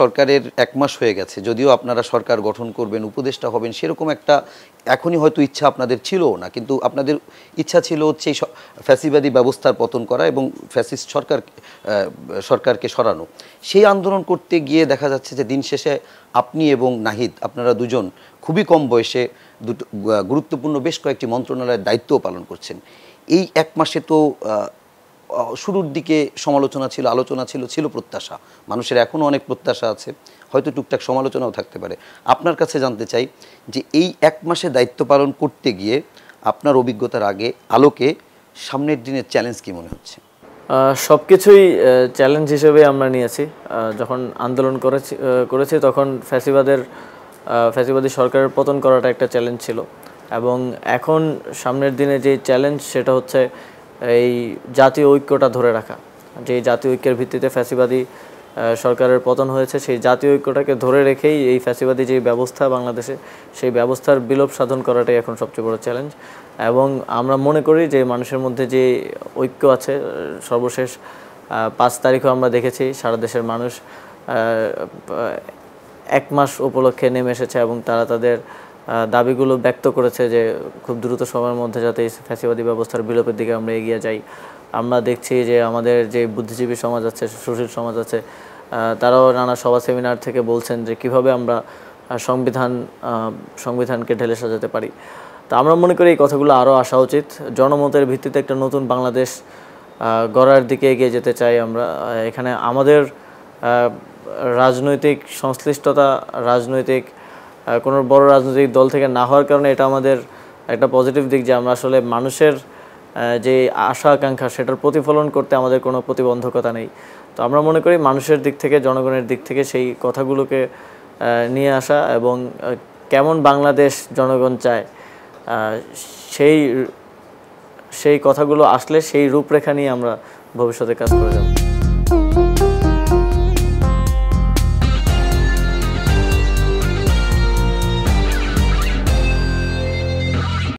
সরকারের ১ মাস হয়ে গেছে। যদিও আপনারা সরকার গঠন করবেন, উপদেষ্টা হবেন সেরকম একটা এখনই হয়তো ইচ্ছা আপনাদের ছিলও না। কিন্তু আপনাদের ইচ্ছা ছিল হচ্ছে এই ফ্যাসিবাদী ব্যবস্থার পতন করা এবং ফ্যাসিস্ট সরকারকে সরানো। সেই আন্দোলন করতে গিয়ে দেখা যাচ্ছে যে দিন শেষে আপনি এবং নাহিদ আপনারা দুজন খুবই কম বয়সে গুরুত্বপূর্ণ বেশ কয়েকটি মন্ত্রণালয়ের দায়িত্বও পালন করছেন। এই ১ মাসে তো শুরুর দিকে সমালোচনা ছিল, আলোচনা ছিল, ছিল প্রত্যাশা। মানুষের এখনও অনেক প্রত্যাশা আছে, হয়তো টুকটাক সমালোচনাও থাকতে পারে। আপনার কাছে জানতে চাই যে এই ১ মাসে দায়িত্ব পালন করতে গিয়ে আপনার অভিজ্ঞতার আলোকে সামনের দিনের চ্যালেঞ্জ কী মনে হচ্ছে? সব কিছুই চ্যালেঞ্জ হিসেবে আমরা নিয়েছি। যখন আন্দোলন করেছি তখন ফ্যাসিবাদী সরকারের পতন করাটা একটা চ্যালেঞ্জ ছিল, এবং এখন সামনের দিনে যে চ্যালেঞ্জ সেটা হচ্ছে এই জাতীয় ঐক্যটা ধরে রাখা। যে জাতীয় ঐক্যের ভিত্তিতে ফ্যাসিবাদী সরকারের পতন হয়েছে, সেই জাতীয় ঐক্যটাকে ধরে রেখেই এই ফ্যাসিবাদী যে ব্যবস্থা বাংলাদেশে, সেই ব্যবস্থার বিলোপ সাধন করাটাই এখন সবচেয়ে বড় চ্যালেঞ্জ। এবং আমরা মনে করি যে মানুষের মধ্যে যে ঐক্য আছে, সর্বশেষ ৫ তারিখও আমরা দেখেছি সারা দেশের মানুষ ১ মাস উপলক্ষে নেমে এসেছে এবং তারা তাদের দাবিগুলো ব্যক্ত করেছে যে খুব দ্রুত সময়ের মধ্যে যাতে এই ফ্যাসিবাদী ব্যবস্থার বিলোপের দিকে আমরা এগিয়ে যাই। আমরা দেখছি যে আমাদের যে বুদ্ধিজীবী সমাজ আছে, সুশীল সমাজ আছে, তারাও নানা সভা সেমিনার থেকে বলছেন যে কীভাবে আমরা সংবিধানকে ঢেলে সাজাতে পারি। তো আমরা মনে করি এই কথাগুলো আরও আসা উচিত। জনমতের ভিত্তিতে একটা নতুন বাংলাদেশ গড়ার দিকে এগিয়ে যেতে চাই আমরা। এখানে আমাদের রাজনৈতিক সংশ্লিষ্টতা, কোনো বড় রাজনৈতিক দল থেকে না হওয়ার কারণে এটা আমাদের একটা পজিটিভ দিক যে আমরা আসলে মানুষের যে আশা আকাঙ্ক্ষা সেটার প্রতিফলন করতে আমাদের কোনো প্রতিবন্ধকতা নেই। তো আমরা মনে করি মানুষের দিক থেকে, জনগণের দিক থেকে সেই কথাগুলোকে নিয়ে আসা এবং কেমন বাংলাদেশ জনগণ চায় সেই কথাগুলো আসলে সেই রূপরেখা নিয়ে আমরা ভবিষ্যতে কাজ করে যাব।